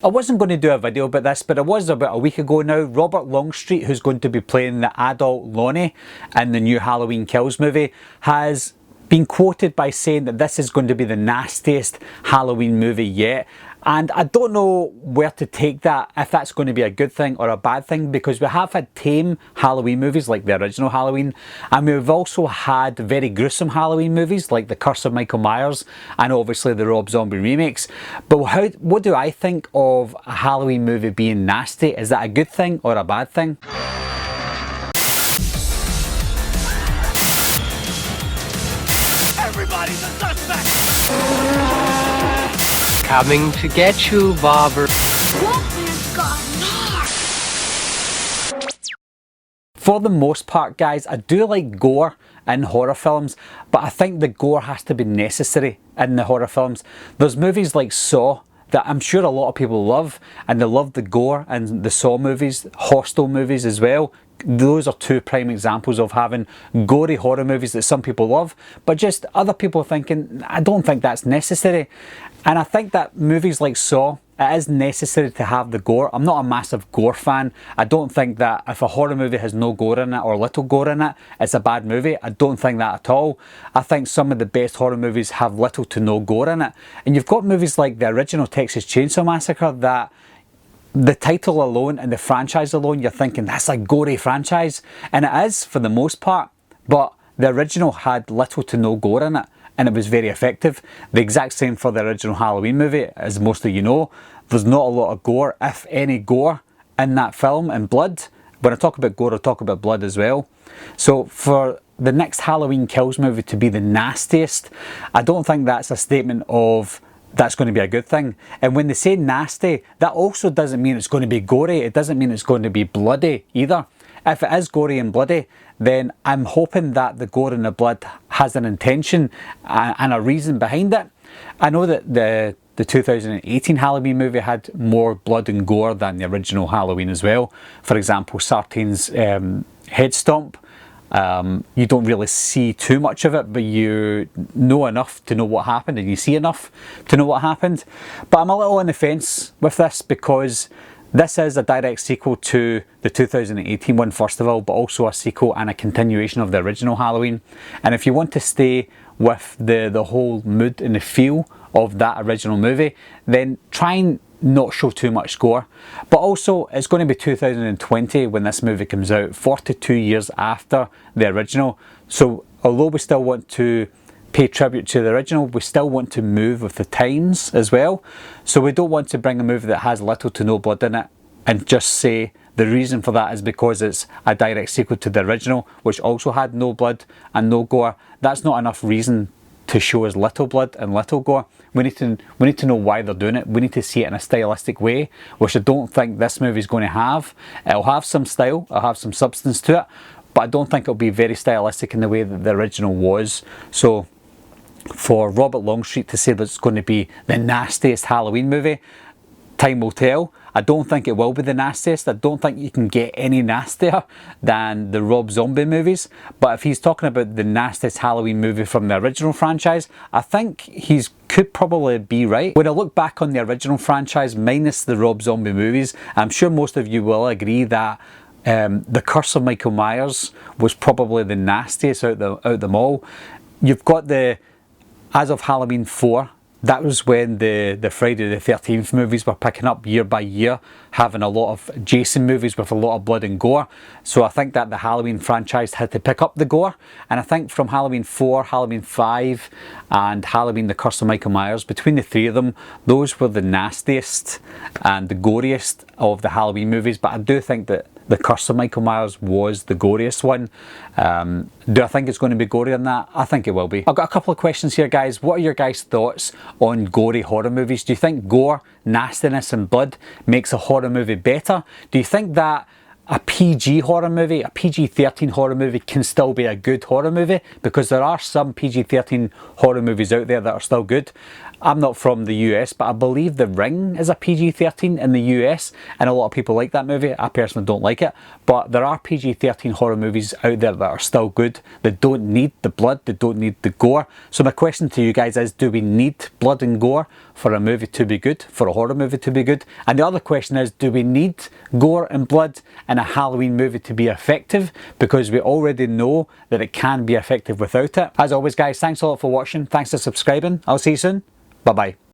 I wasn't going to do a video about this, but it was about a week ago now. Robert Longstreet, who's going to be playing the adult Lonnie in the new Halloween Kills movie, has been quoted by saying that this is going to be the nastiest Halloween movie yet. And I don't know where to take that, if that's going to be a good thing or a bad thing, because we have had tame Halloween movies like the original Halloween, and we've also had very gruesome Halloween movies like The Curse of Michael Myers and obviously the Rob Zombie remakes. But what do I think of a Halloween movie being nasty? Is that a good thing or a bad thing? Everybody's a suspect! Coming to get you, Bobber. Wolfman's got Nards! For the most part, guys, I do like gore in horror films, but I think the gore has to be necessary in the horror films. There's movies like Saw that I'm sure a lot of people love, and they love the gore in the Saw movies, Hostel movies as well. Those are two prime examples of having gory horror movies that some people love, but just other people thinking, I don't think that's necessary. And I think that movies like Saw, it is necessary to have the gore. I'm not a massive gore fan. I don't think that if a horror movie has no gore in it or little gore in it, it's a bad movie. I don't think that at all. I think some of the best horror movies have little to no gore in it. And you've got movies like the original Texas Chainsaw Massacre that the title alone and the franchise alone, you're thinking that's a gory franchise. And it is for the most part, but the original had little to no gore in it, and it was very effective. The exact same for the original Halloween movie, as most of you know. There's not a lot of gore, if any gore, in that film, and blood. When I talk about gore, I talk about blood as well. So for the next Halloween Kills movie to be the nastiest, I don't think that's a statement of that's going to be a good thing. And when they say nasty, that also doesn't mean it's going to be gory. It doesn't mean it's going to be bloody either. If it is gory and bloody, then I'm hoping that the gore and the blood has an intention and a reason behind it. I know that the 2018 Halloween movie had more blood and gore than the original Halloween as well. For example, Sartain's head stomp. You don't really see too much of it, but you know enough to know what happened, and you see enough to know what happened. But I'm a little on the fence with this, because this is a direct sequel to the 2018 one, first of all, but also a sequel and a continuation of the original Halloween. And if you want to stay with the whole mood and the feel of that original movie, then try and not show too much gore. But also, it's going to be 2020 when this movie comes out, 42 years after the original. So although we still want to pay tribute to the original, we still want to move with the times as well. So we don't want to bring a movie that has little to no blood in it and just say the reason for that is because it's a direct sequel to the original, which also had no blood and no gore. That's not enough reason to show us little blood and little gore. We need to know why they're doing it. We need to see it in a stylistic way, which I don't think this movie is going to have. It'll have some style, it'll have some substance to it, but I don't think it'll be very stylistic in the way that the original was. So for Robert Longstreet to say that it's going to be the nastiest Halloween movie, time will tell. I don't think it will be the nastiest. I don't think you can get any nastier than the Rob Zombie movies. But if he's talking about the nastiest Halloween movie from the original franchise, I think he could probably be right. When I look back on the original franchise, minus the Rob Zombie movies, I'm sure most of you will agree that The Curse of Michael Myers was probably the nastiest out of them all. You've got as of Halloween 4, that was when the Friday the 13th movies were picking up year by year, having a lot of Jason movies with a lot of blood and gore. So I think that the Halloween franchise had to pick up the gore. And I think from Halloween 4, Halloween 5 and Halloween The Curse of Michael Myers, between the three of them, those were the nastiest and the goriest of the Halloween movies. But I do think that The Curse of Michael Myers was the goriest one. Do I think it's going to be gory on that? I think it will be. I've got a couple of questions here, guys. What are your guys' thoughts on gory horror movies? Do you think gore, nastiness and blood makes a horror movie better? Do you think that a PG horror movie, a PG-13 horror movie can still be a good horror movie? Because there are some PG-13 horror movies out there that are still good. I'm not from the US, but I believe The Ring is a PG-13 in the US, and a lot of people like that movie. I personally don't like it, but there are PG-13 horror movies out there that are still good. They don't need the blood, they don't need the gore. So my question to you guys is, do we need blood and gore for a movie to be good, for a horror movie to be good? And the other question is, do we need gore and blood in a Halloween movie to be effective? Because we already know that it can be effective without it. As always guys, thanks a lot for watching, thanks for subscribing, I'll see you soon, bye bye.